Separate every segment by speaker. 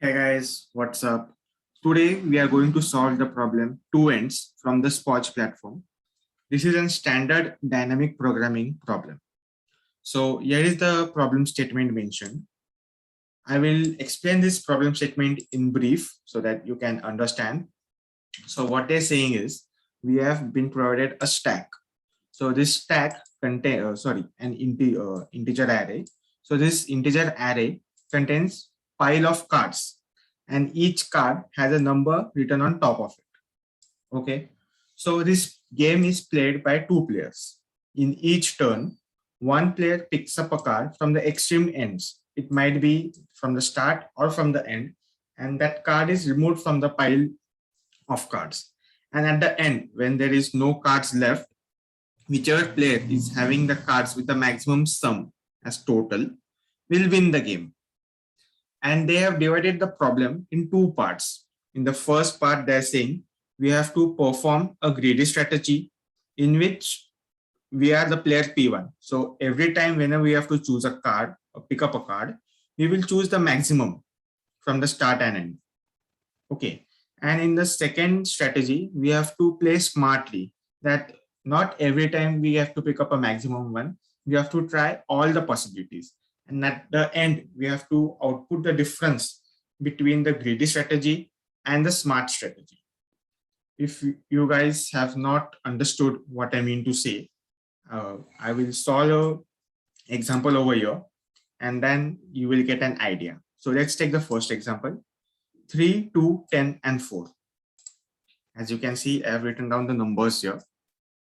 Speaker 1: Hey guys, what's up? Today we are going to solve the problem Twends from the Spoj platform. This is a standard dynamic programming problem. So here is the problem statement mentioned. I will explain this problem statement in brief so that you can understand. So what they're saying is we have been provided a stack. So this stack contains an integer array. So this integer array contains pile of cards, and each card has a number written on top of it. Okay. So this game is played by two players. In each turn, one player picks up a card from the extreme ends. It might be from the start or from the end, and that card is removed from the pile of cards. And at the end, when there is no cards left, whichever player is having the cards with the maximum sum as total will win the game. And they have divided the problem in two parts. In the first part, they're saying we have to perform a greedy strategy in which we are the player P1. So every time whenever we have to choose a card or pick up a card, we will choose the maximum from the start and end. Okay. And in the second strategy, we have to play smartly, that not every time we have to pick up a maximum one. We have to try all the possibilities. And at the end, we have to output the difference between the greedy strategy and the smart strategy. If you guys have not understood what I mean to say, I will solve an example over here, and then you will get an idea. So let's take the first example. 3, 2, 10, and 4. As you can see, I have written down the numbers here.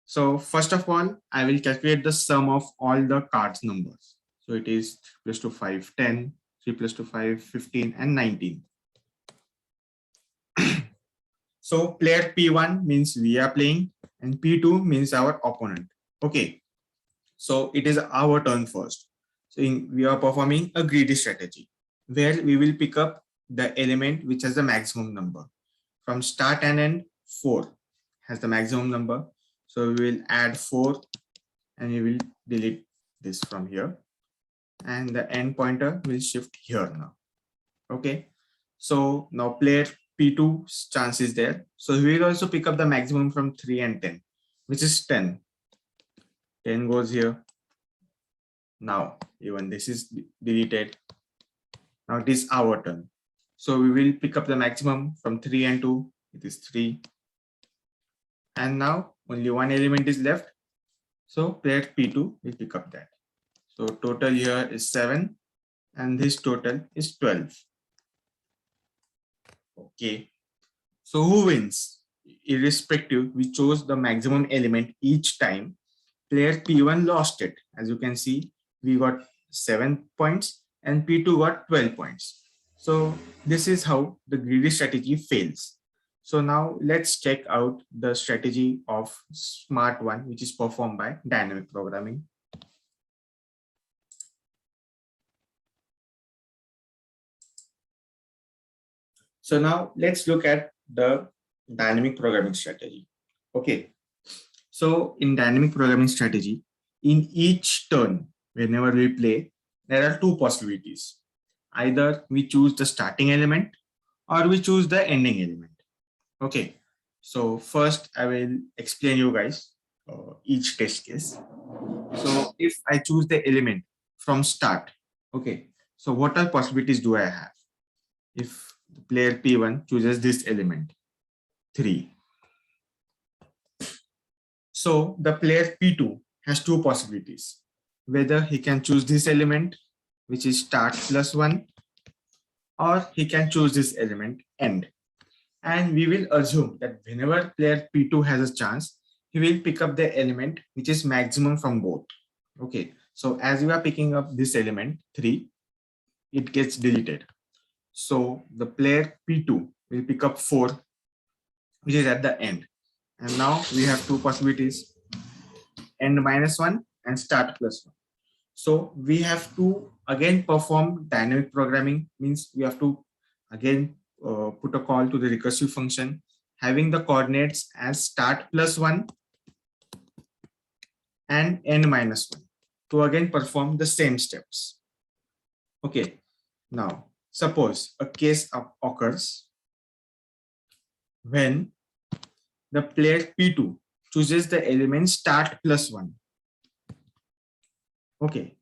Speaker 1: So first of all, I will calculate the sum of all the cards numbers. So it is 3 plus 2, 5, 10, 3 plus 2, 5, 15, and 19. So player P1 means we are playing, and P2 means our opponent. Okay. So it is our turn first. So we are performing a greedy strategy where we will pick up the element which has the maximum number. From start and end, 4 has the maximum number. So we will add 4 and we will delete this from here. And the end pointer will shift here now. Okay. So now player P2's chance is there. So we will also pick up the maximum from 3 and 10, which is 10. 10 goes here. Now even this is deleted. Now it is our turn. So we will pick up the maximum from 3 and 2. It is 3. And now only one element is left. So player P2 will pick up that. So total here is 7. And this total is 12. Okay. So who wins? Irrespective, we chose the maximum element each time. Player P1 lost it. As you can see, we got 7 points and P2 got 12 points. So this is how the greedy strategy fails. So now let's check out the strategy of smart one, which is performed by dynamic programming. So now let's look at the dynamic programming strategy. Okay. So in dynamic programming strategy, in each turn, whenever we play, there are two possibilities. Either we choose the starting element or we choose the ending element. Okay. So first I will explain you guys each test case. So if I choose the element from start, okay. So what are possibilities do I have? If player P1 chooses this element, 3. So the player P2 has two possibilities. Whether he can choose this element, which is start plus 1, or he can choose this element, end. And we will assume that whenever player P2 has a chance, he will pick up the element which is maximum from both. Okay, so as we are picking up this element, 3, it gets deleted. So the player P2 will pick up 4, which is at the end. And now we have two possibilities, end minus 1 and start plus 1. So we have to again perform dynamic programming, means we have to again put a call to the recursive function having the coordinates as start plus 1 and end minus 1 to again perform the same steps. Okay, now suppose a case occurs when the player P2 chooses the element start plus 1. Okay,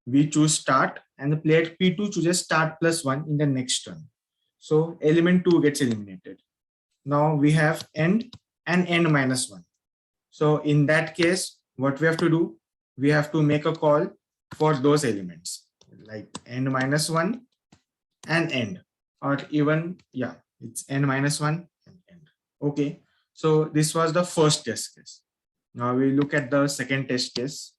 Speaker 1: we choose start and the player P2 chooses start plus 1 in the next turn. So element 2 gets eliminated. Now we have end and end minus 1. So in that case, what we have to do, we have to make a call for those elements like end minus 1 and end, or even, yeah, it's n minus 1 and end. Okay, so this was the first test case. Now we look at the second test case.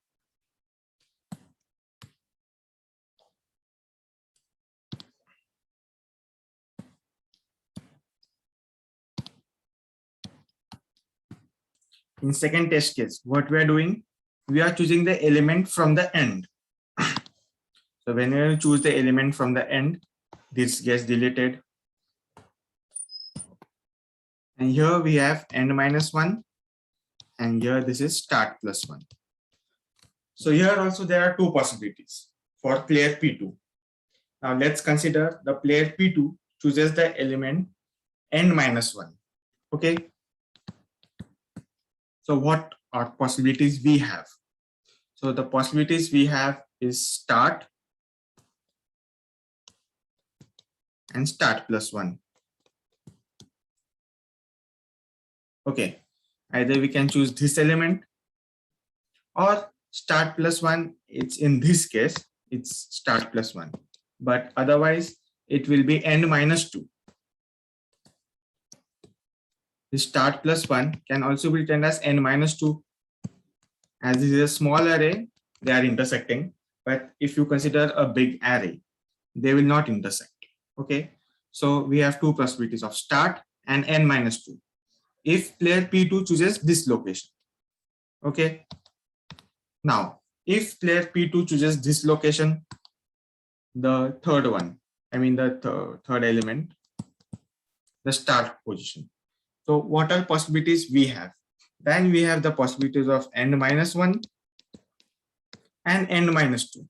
Speaker 1: In second test case, what we are doing, we are choosing the element from the end. So when you choose the element from the end, this gets deleted. And here we have end minus 1. And here this is start plus 1. So here also there are two possibilities for player P2. Now let's consider the player P2 chooses the element end minus 1. Okay. So what are possibilities we have? So the possibilities we have is start and start plus 1. Okay. Either we can choose this element or start plus 1. It's in this case, it's start plus 1. But otherwise, it will be end minus 2. The start plus 1 can also be written as n minus 2. As this is a small array, they are intersecting. But if you consider a big array, they will not intersect. Okay. So we have two possibilities of start and n minus 2. If player P2 chooses this location. Okay. Now, if player P2 chooses this location, the third one, I mean the third element, the start position. So what are possibilities we have? Then we have the possibilities of n minus 1 and n minus 2.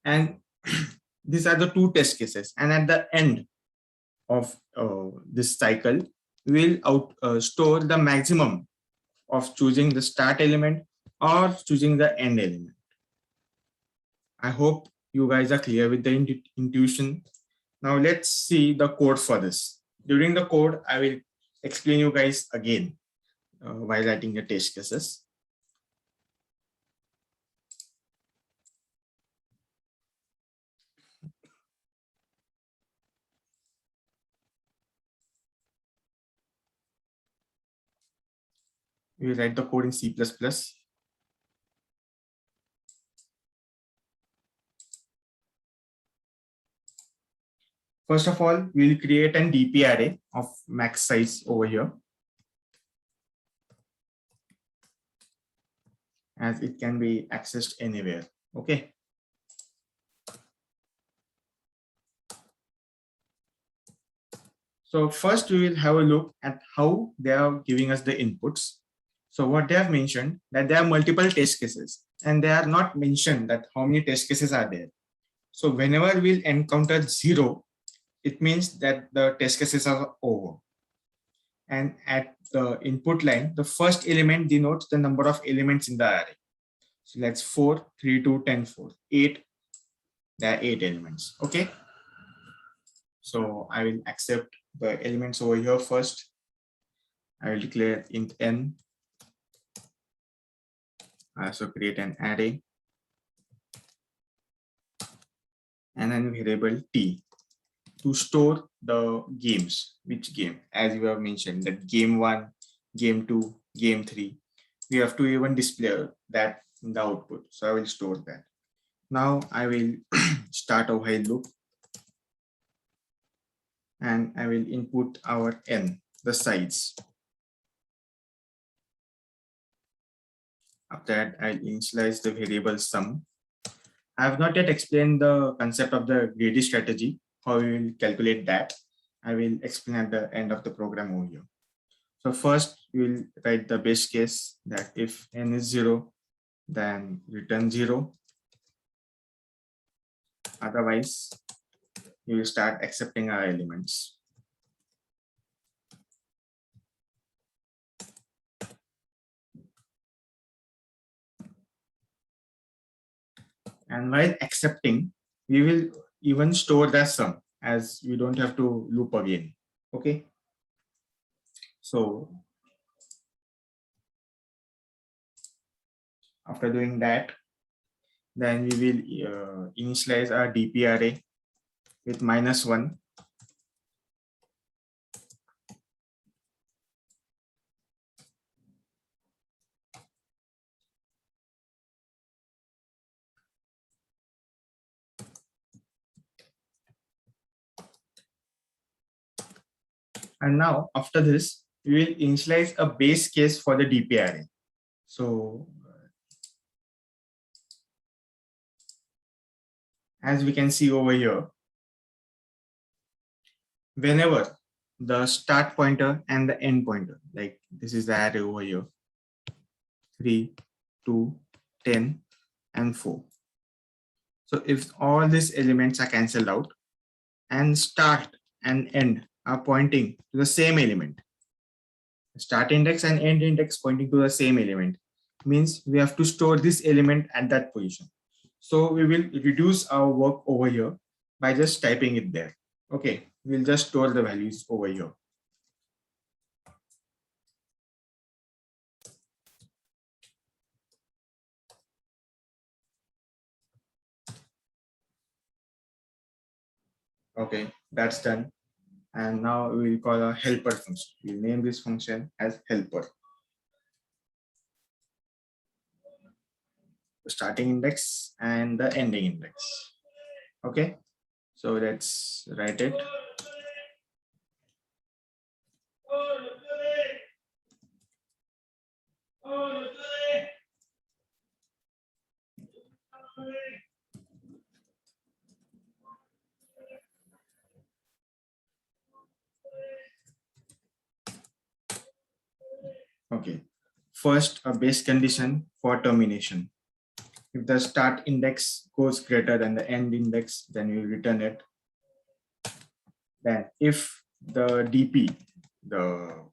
Speaker 1: And these are the two test cases. And at the end of this cycle, we will store the maximum of choosing the start element or choosing the end element. I hope you guys are clear with the intuition. Now let's see the code for this. During the code, I will explain you guys again while writing the test cases. We will write the code in C++. First of all, we will create an DP array of max size over here, as it can be accessed anywhere. Okay. So first we will have a look at how they are giving us the inputs. So what they have mentioned that there are multiple test cases and they are not mentioned that how many test cases are there. So whenever we'll encounter 0, it means that the test cases are over. And at the input line, the first element denotes the number of elements in the array. So that's 4, 3, 2, 10, 4, 8. There are 8 elements. Okay. So I will accept the elements over here first. I will declare int n. I also create an array and then variable t to store the games. Which game? As you have mentioned, that game 1, game 2, game 3. We have to even display that in the output. So I will store that. Now I will start a while loop and I will input our n, the size. After that, I'll initialize the variable sum. I have not yet explained the concept of the greedy strategy, how we will calculate that. I will explain at the end of the program over here. So first, we will write the base case that if n is 0, then return 0. Otherwise, you will start accepting our elements. And while accepting, we will even store the sum, as we don't have to loop again. Okay. So after doing that, then we will initialize our DP array with -1. And now after this, we will initialize a base case for the DP array. So as we can see over here, whenever the start pointer and the end pointer, like this is the array over here, 3, 2, 10, and 4. So if all these elements are cancelled out and start and end are pointing to the same element, start index and end index pointing to the same element, means we have to store this element at that position. So we will reduce our work over here by just typing it there. Okay, we'll just store the values over here. Okay, that's done. And now we will call a helper function. We'll name this function as helper. The starting index and the ending index. Okay, so let's write it. Okay, first a base condition for termination. If the start index goes greater than the end index, then you return it. Then if the DP, the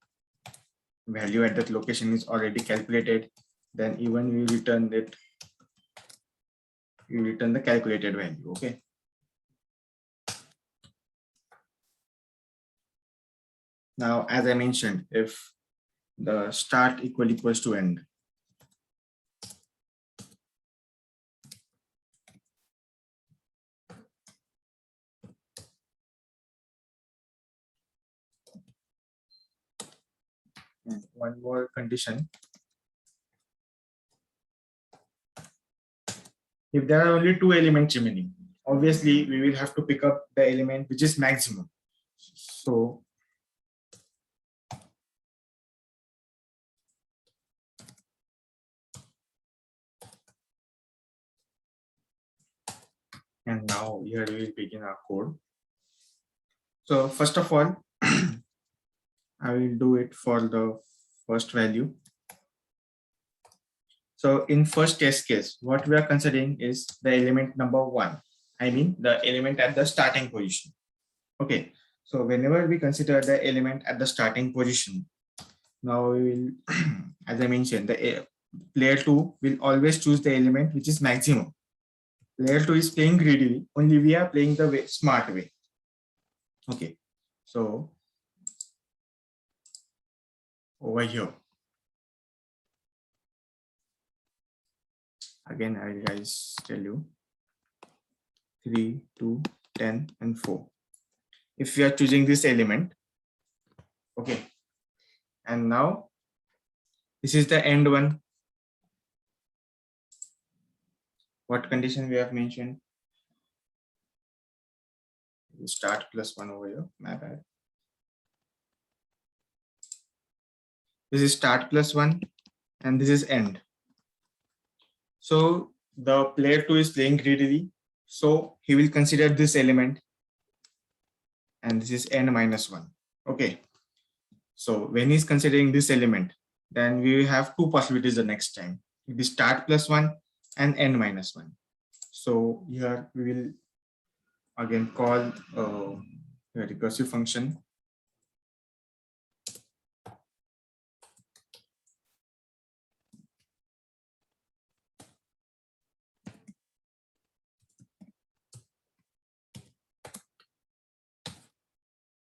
Speaker 1: value at that location, is already calculated, then even you return it, you return the calculated value. Okay. Now, as I mentioned, if the start equals to end, and one more condition. If there are only two elements remaining, obviously we will have to pick up the element which is maximum. So and now here we will begin our code. So first of all, I will do it for the first value. So in first test case, what we are considering is the element number 1. I mean the element at the starting position. Okay. So whenever we consider the element at the starting position, now we will, as I mentioned, the player 2 will always choose the element which is maximum. Player 2 is playing greedily, only we are playing the smart way. Okay. So over here, again, I will guys tell you 3, 2, 10, and 4. If we are choosing this element, okay, and now this is the end one. What condition we have mentioned? Start +1 over here, my bad. This is start +1 and this is end. So the player 2 is playing greedily, so he will consider this element, and this is n -1. Okay, so when he's considering this element, then we will have two possibilities the next time. It is start +1 and n -1. So here we will again call a recursive function.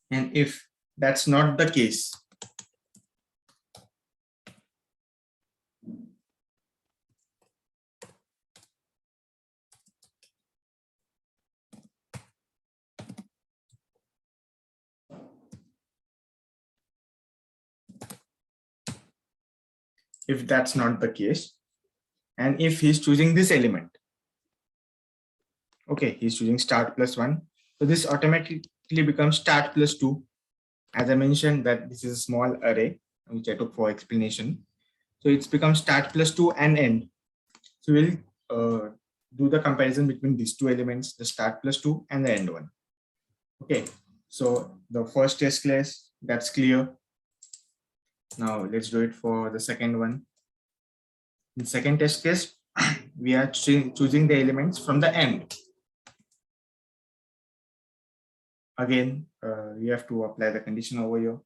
Speaker 1: And if that's not the case, if that's not the case, and if he's choosing this element, okay, he's choosing start plus 1, so this automatically becomes start plus 2. As I mentioned that this is a small array which I took for explanation, so it's become start plus 2 and end. So we'll do the comparison between these two elements, the start plus 2 and the end one. Okay, so the first test case, that's clear. Now let's do it for the second one. In second test case, we are choosing the elements from the end. Again, we have to apply the condition over here.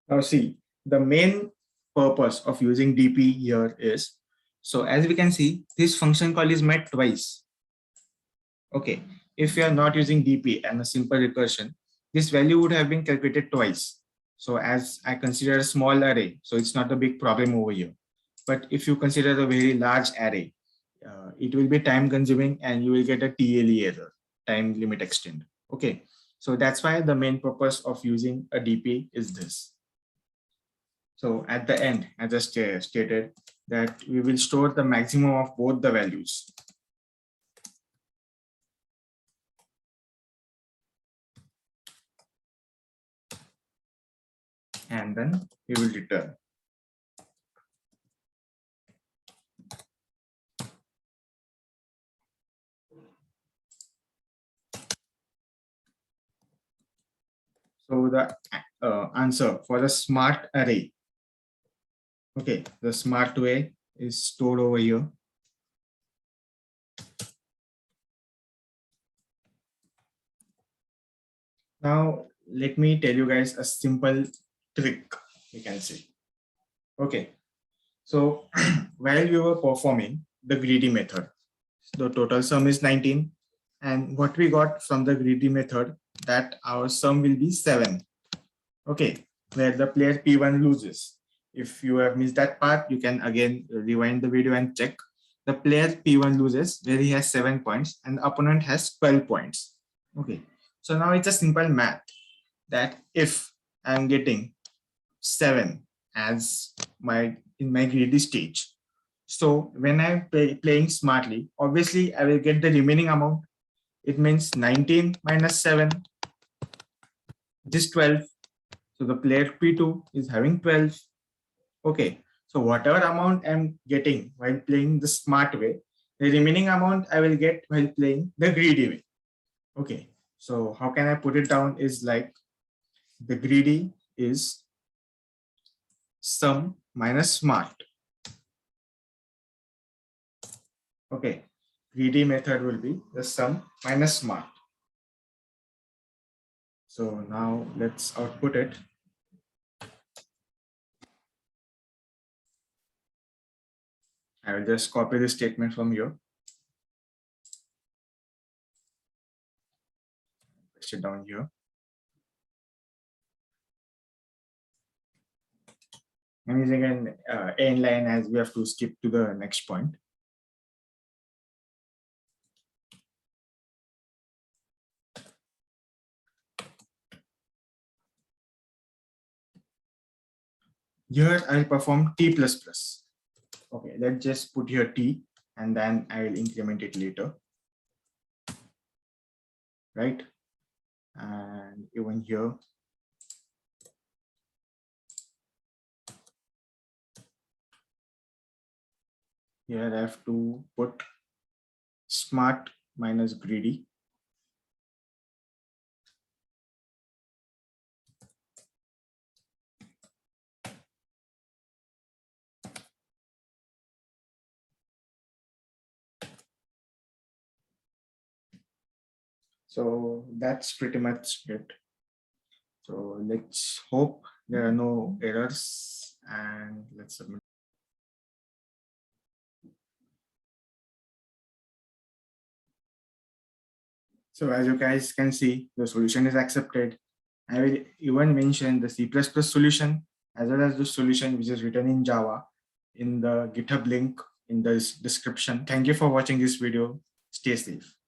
Speaker 1: Now see, the main purpose of using DP here is, so as we can see, this function call is met twice. Okay, if we are not using DP and a simple recursion, this value would have been calculated twice. So as I consider a small array, so it's not a big problem over here. But if you consider a very large array, it will be time consuming and you will get a TLE error, time limit extend. Okay, so that's why the main purpose of using a DP is this. So at the end, as I stated, that we will store the maximum of both the values. And then we will return. So the answer for the smart array, okay, the smart way is stored over here. Now, let me tell you guys a simple trick, you can say. Okay, so while we were performing the greedy method, the total sum is 19. And what we got from the greedy method, that our sum will be 7. Okay, where the player P1 loses. If you have missed that part, you can again rewind the video and check. The player P1 loses where he has 7 points and the opponent has 12 points. Okay, so now it's a simple math that if I'm getting 7 as in my greedy stage, so when I'm playing smartly, obviously I will get the remaining amount. It means 19 minus 7, this 12. So the player P2 is having 12. Okay, so whatever amount I'm getting while playing the smart way, the remaining amount I will get while playing the greedy way. Okay, so how can I put it down is like the greedy is sum minus smart. Okay, greedy method will be the sum minus smart. So now let's output it. I will just copy this statement from here. Paste it down here. I'm using an end line as we have to skip to the next point. Here I'll perform T++. Okay, let's just put here T and then I will increment it later. Right? And even here. Here I have to put smart minus greedy. So that's pretty much it. So let's hope there are no errors and let's submit. So as you guys can see, the solution is accepted. I will even mention the C++ solution as well as the solution which is written in Java in the GitHub link in the description. Thank you for watching this video. Stay safe.